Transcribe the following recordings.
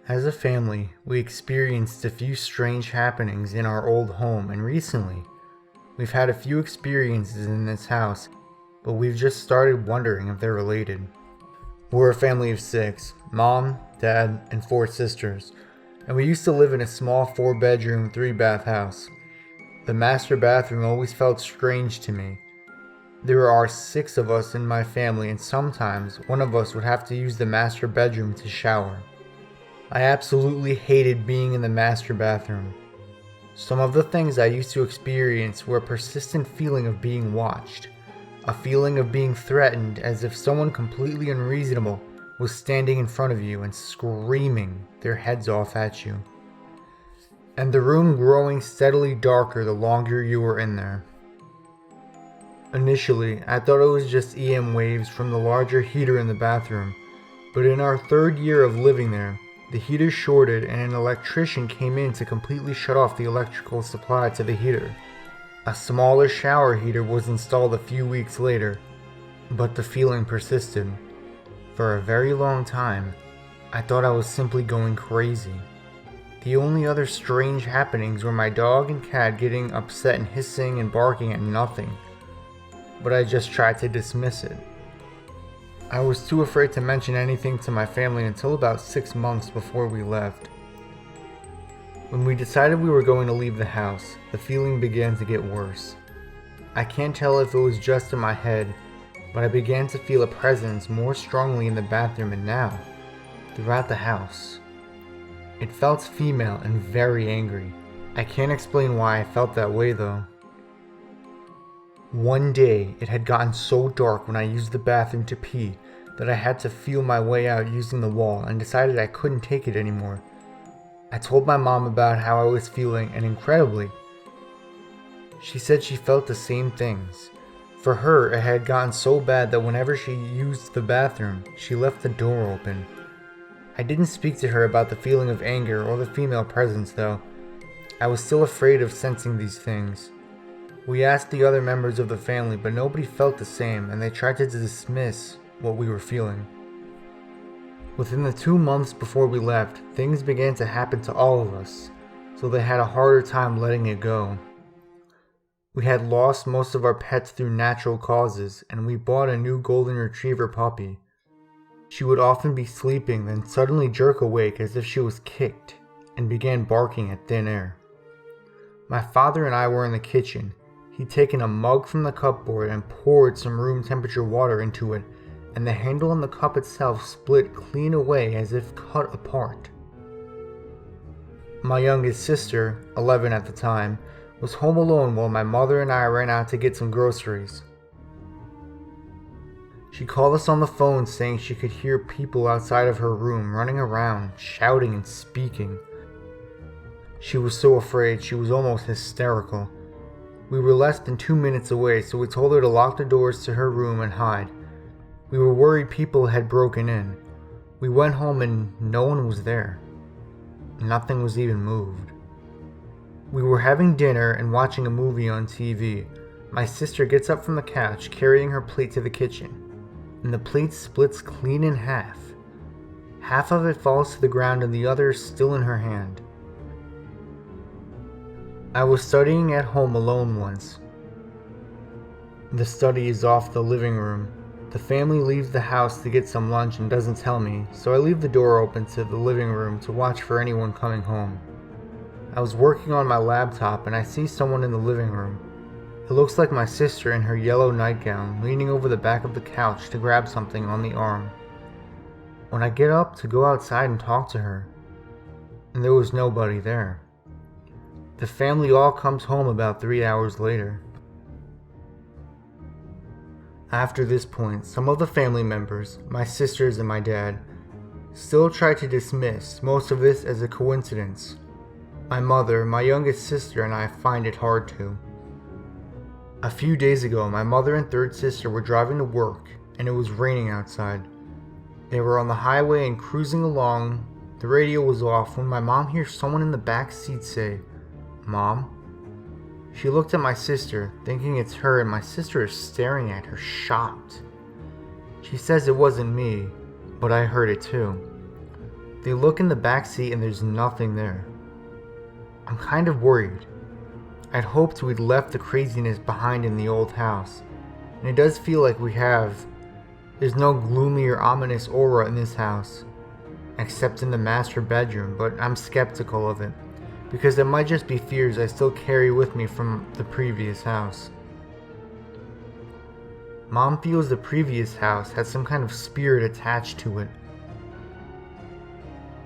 As a family, we experienced a few strange happenings in our old home, and recently, we've had a few experiences in this house, but we've just started wondering if they're related. We're a family of 6, mom, dad, and 4 sisters, and we used to live in a small 4-bedroom, 3-bath house. The master bathroom always felt strange to me. There are 6 of us in my family, and sometimes one of us would have to use the master bedroom to shower. I absolutely hated being in the master bathroom. Some of the things I used to experience were a persistent feeling of being watched, a feeling of being threatened as if someone completely unreasonable was standing in front of you and screaming their heads off at you, and the room growing steadily darker the longer you were in there. Initially, I thought it was just EM waves from the larger heater in the bathroom, but in our 3rd year of living there, the heater shorted and an electrician came in to completely shut off the electrical supply to the heater. A smaller shower heater was installed a few weeks later, but the feeling persisted. For a very long time, I thought I was simply going crazy. The only other strange happenings were my dog and cat getting upset and hissing and barking at nothing, but I just tried to dismiss it. I was too afraid to mention anything to my family until about 6 months before we left. When we decided we were going to leave the house, the feeling began to get worse. I can't tell if it was just in my head, but I began to feel a presence more strongly in the bathroom and now, throughout the house. It felt female and very angry. I can't explain why I felt that way though. One day, it had gotten so dark when I used the bathroom to pee that I had to feel my way out using the wall and decided I couldn't take it anymore. I told my mom about how I was feeling, and incredibly, she said she felt the same things. For her, it had gotten so bad that whenever she used the bathroom, she left the door open. I didn't speak to her about the feeling of anger or the female presence though. I was still afraid of sensing these things. We asked the other members of the family, but nobody felt the same, and they tried to dismiss what we were feeling. Within the 2 months before we left, things began to happen to all of us, so they had a harder time letting it go. We had lost most of our pets through natural causes, and we bought a new golden retriever puppy. She would often be sleeping, then suddenly jerk awake as if she was kicked, and began barking at thin air. My father and I were in the kitchen. He'd taken a mug from the cupboard and poured some room temperature water into it, and the handle on the cup itself split clean away as if cut apart. My youngest sister, 11 at the time, was home alone while my mother and I ran out to get some groceries. She called us on the phone saying she could hear people outside of her room running around, shouting and speaking. She was so afraid she was almost hysterical. We were less than 2 minutes away, so we told her to lock the doors to her room and hide. We were worried people had broken in. We went home and no one was there. Nothing was even moved. We were having dinner and watching a movie on TV. My sister gets up from the couch carrying her plate to the kitchen, and the plate splits clean in half. Half of it falls to the ground and the other is still in her hand. I was studying at home alone once. The study is off the living room. The family leaves the house to get some lunch and doesn't tell me, so I leave the door open to the living room to watch for anyone coming home. I was working on my laptop and I see someone in the living room. It looks like my sister in her yellow nightgown, leaning over the back of the couch to grab something on the arm. When I get up to go outside and talk to her, and there was nobody there. The family all comes home about 3 hours later. After this point, some of the family members, my sisters and my dad, still try to dismiss most of this as a coincidence. My mother, my youngest sister, and I find it hard to. A few days ago, my mother and 3rd sister were driving to work, and it was raining outside. They were on the highway and cruising along. The radio was off when my mom hears someone in the back seat say, "Mom?" She looked at my sister, thinking it's her, and my sister is staring at her, shocked. She says it wasn't me, but I heard it too. They look in the back seat and there's nothing there. I'm kind of worried. I'd hoped we'd left the craziness behind in the old house, and it does feel like we have. There's no gloomy or ominous aura in this house, except in the master bedroom, but I'm skeptical of it, because it might just be fears I still carry with me from the previous house. Mom feels the previous house had some kind of spirit attached to it,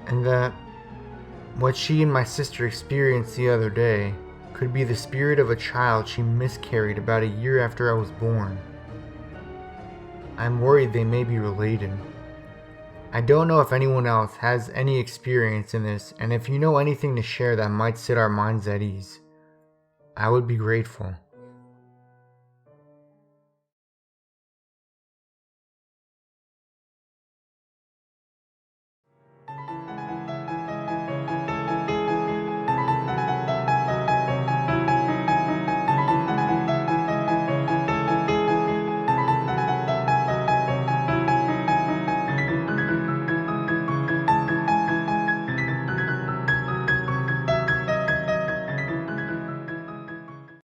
and that what she and my sister experienced the other day could be the spirit of a child she miscarried about a year after I was born. I'm worried they may be related. I don't know if anyone else has any experience in this, and if you know anything to share that might set our minds at ease, I would be grateful.